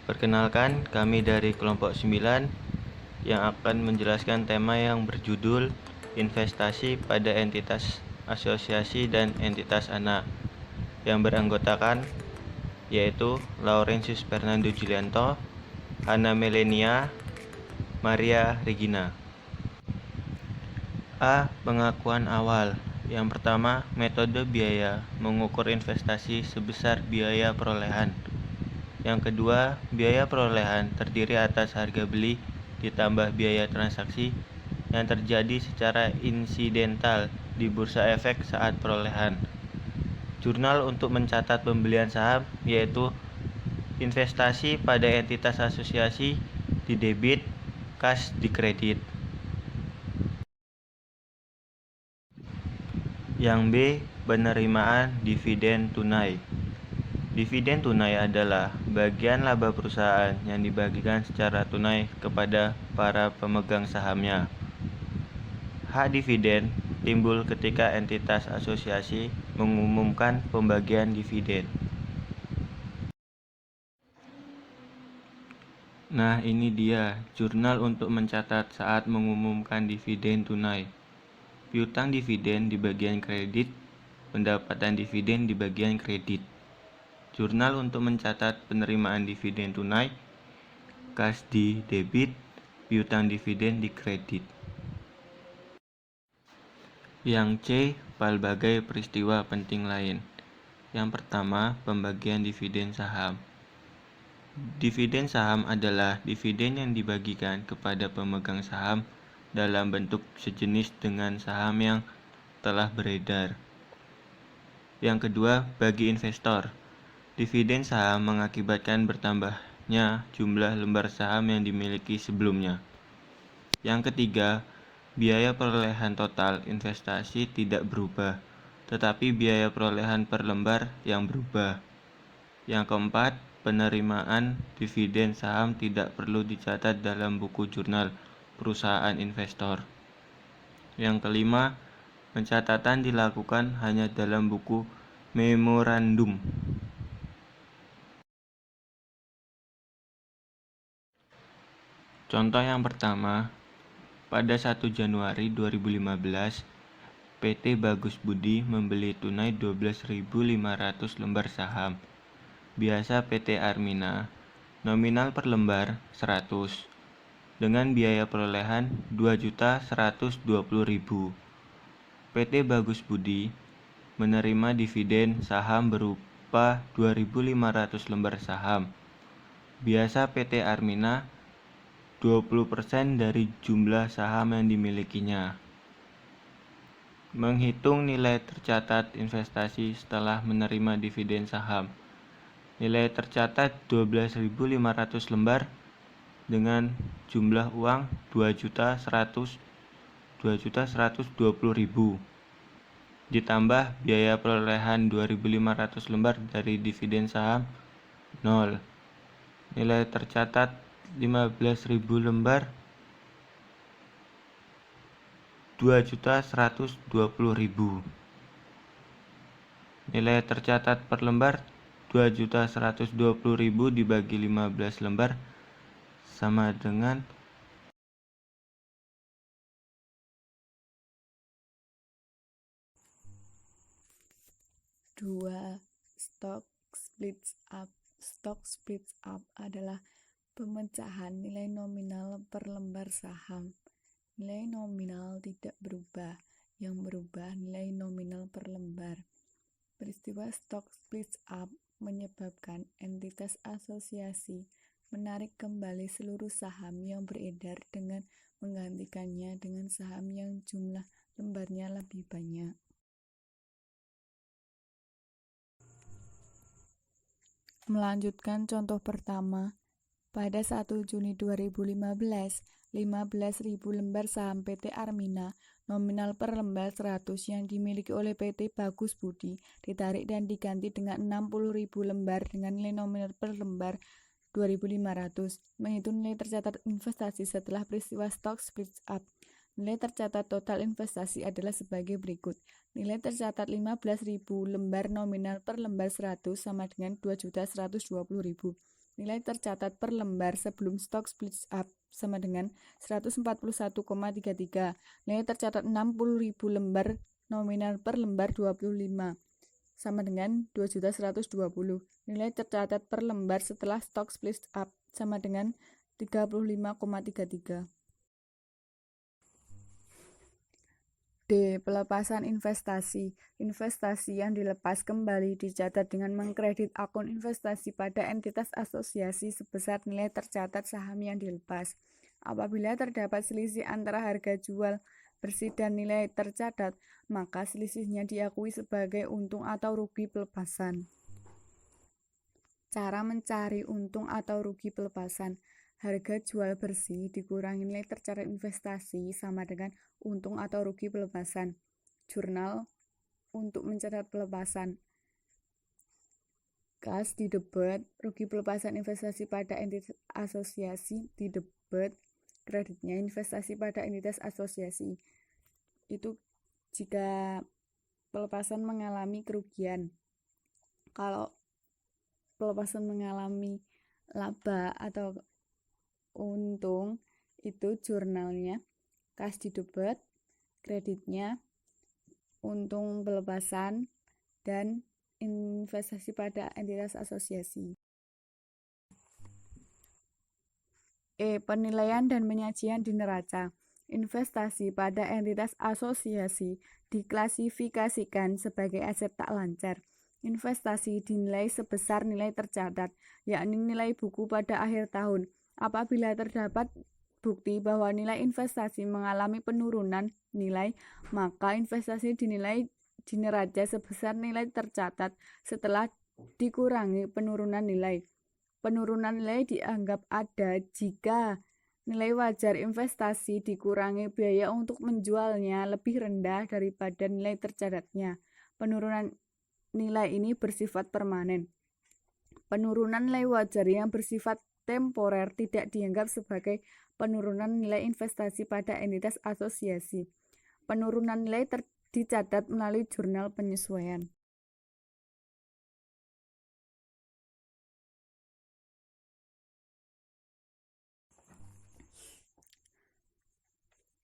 Perkenalkan, kami dari kelompok 9 yang akan menjelaskan tema yang berjudul investasi pada entitas asosiasi dan entitas anak, yang beranggotakan yaitu Laurentius Fernando Julianto, Hana Melenia, Maria Regina. A. Pengakuan awal. Yang pertama, metode biaya mengukur investasi sebesar biaya perolehan. Yang kedua, biaya perolehan terdiri atas harga beli ditambah biaya transaksi yang terjadi secara insidental di bursa efek saat perolehan. Jurnal untuk mencatat pembelian saham yaitu investasi pada entitas asosiasi di debit, kas di kredit. Yang B. Penerimaan dividen tunai. Dividen tunai adalah bagian laba perusahaan yang dibagikan secara tunai kepada para pemegang sahamnya. Hak dividen timbul ketika entitas asosiasi mengumumkan pembagian dividen. Nah, ini dia jurnal untuk mencatat saat mengumumkan dividen tunai. Piutang dividen di bagian kredit, pendapatan dividen di bagian kredit. Jurnal untuk mencatat penerimaan dividen tunai, kas di debit, piutang dividen di kredit. Yang C. Pelbagai peristiwa penting lain. Yang pertama, pembagian dividen saham. Dividen saham adalah dividen yang dibagikan kepada pemegang saham dalam bentuk sejenis dengan saham yang telah beredar. Yang kedua, bagi investor. Dividen saham mengakibatkan bertambahnya jumlah lembar saham yang dimiliki sebelumnya. Yang ketiga, biaya perolehan total investasi tidak berubah, tetapi biaya perolehan per lembar yang berubah. Yang keempat, penerimaan dividen saham tidak perlu dicatat dalam buku jurnal perusahaan investor. Yang kelima, pencatatan dilakukan hanya dalam buku memorandum. Contoh yang pertama, pada 1 Januari 2015, PT Bagus Budi membeli tunai 12.500 lembar saham. Biasa PT Armina, nominal per lembar 100, dengan biaya perolehan 2.120.000. PT Bagus Budi menerima dividen saham berupa 2.500 lembar saham. Biasa PT Armina 20% dari jumlah saham yang dimilikinya. Menghitung nilai tercatat investasi setelah menerima dividen saham. Nilai tercatat 12.500 lembar dengan jumlah uang 2.120.000 ditambah biaya perolehan 2.500 lembar dari dividen saham 0. Nilai tercatat 15.000 lembar 2.120.000. Nilai tercatat per lembar 2.120.000 dibagi 15 lembar sama dengan 2. Stock splits up. Stock splits up adalah pemecahan nilai nominal per lembar saham. Nilai nominal tidak berubah, yang berubah nilai nominal per lembar. Peristiwa stock splits up menyebabkan entitas asosiasi menarik kembali seluruh saham yang beredar dengan menggantikannya dengan saham yang jumlah lembarnya lebih banyak. Melanjutkan contoh pertama, pada 1 Juni 2015, 15.000 lembar saham PT Armina, nominal per lembar 100 yang dimiliki oleh PT Bagus Budi, ditarik dan diganti dengan 60.000 lembar dengan nilai nominal per lembar 2.500. Menghitung nilai tercatat investasi setelah peristiwa stock splits up. Nilai tercatat total investasi adalah sebagai berikut. Nilai tercatat 15.000 lembar nominal per lembar 100 sama dengan 2.120.000. Nilai tercatat per lembar sebelum stock split up sama dengan 141,33. Nilai tercatat 60.000 lembar nominal per lembar 25 sama dengan 2.120. Nilai tercatat per lembar setelah stock split up sama dengan 35,33. D. Pelepasan investasi. Investasi yang dilepas kembali dicatat dengan mengkredit akun investasi pada entitas asosiasi sebesar nilai tercatat saham yang dilepas. Apabila terdapat selisih antara harga jual bersih dan nilai tercatat, maka selisihnya diakui sebagai untung atau rugi pelepasan. Cara mencari untung atau rugi pelepasan. Harga jual bersih dikurangi nilai tercatat investasi sama dengan untung atau rugi pelepasan. Jurnal untuk mencatat pelepasan. Kas di debit, rugi pelepasan investasi pada entitas asosiasi di debit, kreditnya investasi pada entitas asosiasi. Itu jika pelepasan mengalami kerugian. Kalau pelepasan mengalami laba atau untung, itu jurnalnya kas di debit, kreditnya untung pelepasan, dan investasi pada entitas asosiasi. E. Penilaian dan penyajian di neraca. Investasi pada entitas asosiasi diklasifikasikan sebagai aset tak lancar. Investasi dinilai sebesar nilai tercatat, yakni nilai buku pada akhir tahun. Apabila terdapat bukti bahwa nilai investasi mengalami penurunan nilai, maka investasi dinilai di neraca sebesar nilai tercatat setelah dikurangi penurunan nilai. Penurunan nilai dianggap ada jika nilai wajar investasi dikurangi biaya untuk menjualnya lebih rendah daripada nilai tercatatnya. Penurunan nilai ini bersifat permanen. Penurunan nilai wajar yang bersifat temporer tidak dianggap sebagai penurunan nilai investasi pada entitas asosiasi. Penurunan nilai dicatat melalui jurnal penyesuaian.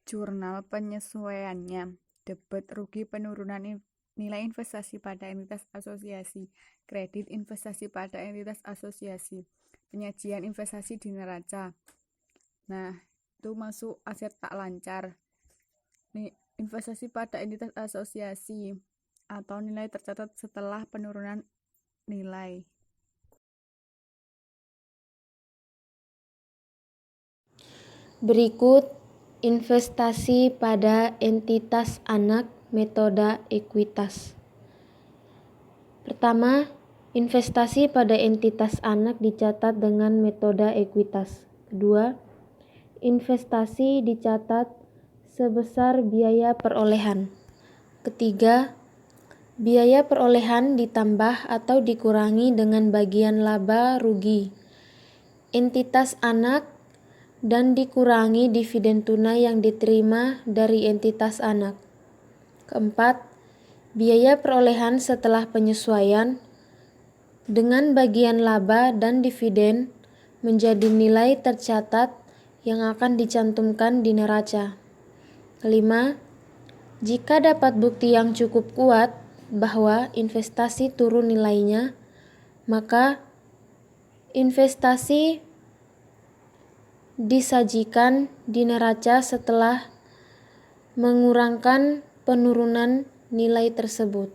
Jurnal penyesuaiannya. Debit rugi penurunan nilai investasi pada entitas asosiasi. Kredit investasi pada entitas asosiasi. Penyajian investasi di neraca. Nah, itu masuk aset tak lancar. Nih, investasi pada entitas asosiasi atau nilai tercatat setelah penurunan nilai. Berikut investasi pada entitas anak metode ekuitas. Pertama, investasi pada entitas anak dicatat dengan metode ekuitas. Kedua, investasi dicatat sebesar biaya perolehan. Ketiga, biaya perolehan ditambah atau dikurangi dengan bagian laba rugi entitas anak dan dikurangi dividen tunai yang diterima dari entitas anak. Keempat, biaya perolehan setelah penyesuaian dengan bagian laba dan dividen menjadi nilai tercatat yang akan dicantumkan di neraca. Kelima, jika dapat bukti yang cukup kuat bahwa investasi turun nilainya, maka investasi disajikan di neraca setelah mengurangkan penurunan nilai tersebut.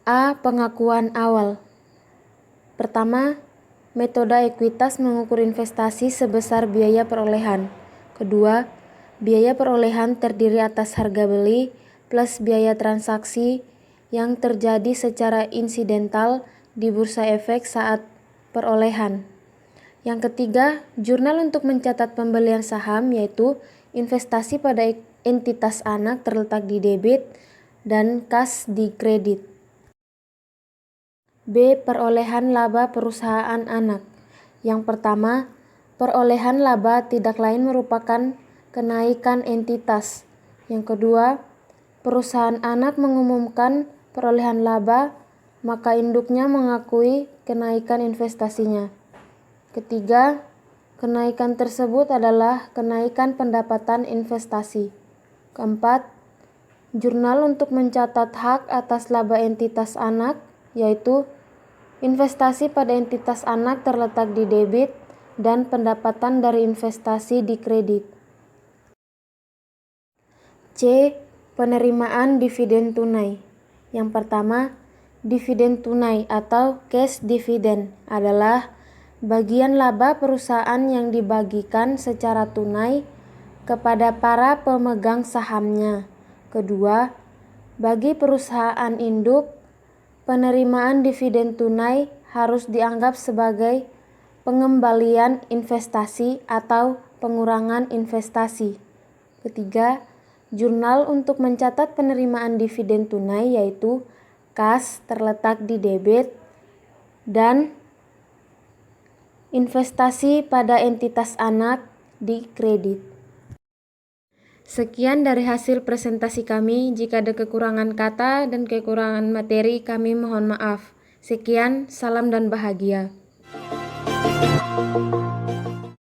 A. Pengakuan awal. Pertama, metode ekuitas mengukur investasi sebesar biaya perolehan. Kedua, biaya perolehan terdiri atas harga beli plus biaya transaksi yang terjadi secara insidental di bursa efek saat perolehan. Yang ketiga, jurnal untuk mencatat pembelian saham yaitu investasi pada entitas anak terletak di debit dan kas di kredit. B. Perolehan laba perusahaan anak. Yang pertama, perolehan laba tidak lain merupakan kenaikan entitas. Yang kedua, perusahaan anak mengumumkan perolehan laba, maka induknya mengakui kenaikan investasinya. Ketiga, kenaikan tersebut adalah kenaikan pendapatan investasi. Keempat, jurnal untuk mencatat hak atas laba entitas anak, yaitu investasi pada entitas anak terletak di debit dan pendapatan dari investasi di kredit. C. Penerimaan dividen tunai. Yang pertama, dividen tunai atau cash dividend adalah bagian laba perusahaan yang dibagikan secara tunai kepada para pemegang sahamnya. Kedua, bagi perusahaan induk, penerimaan dividen tunai harus dianggap sebagai pengembalian investasi atau pengurangan investasi. Ketiga, jurnal untuk mencatat penerimaan dividen tunai yaitu kas terletak di debit dan investasi pada entitas anak di kredit. Sekian dari hasil presentasi kami. Jika ada kekurangan kata dan kekurangan materi, kami mohon maaf. Sekian, salam dan bahagia.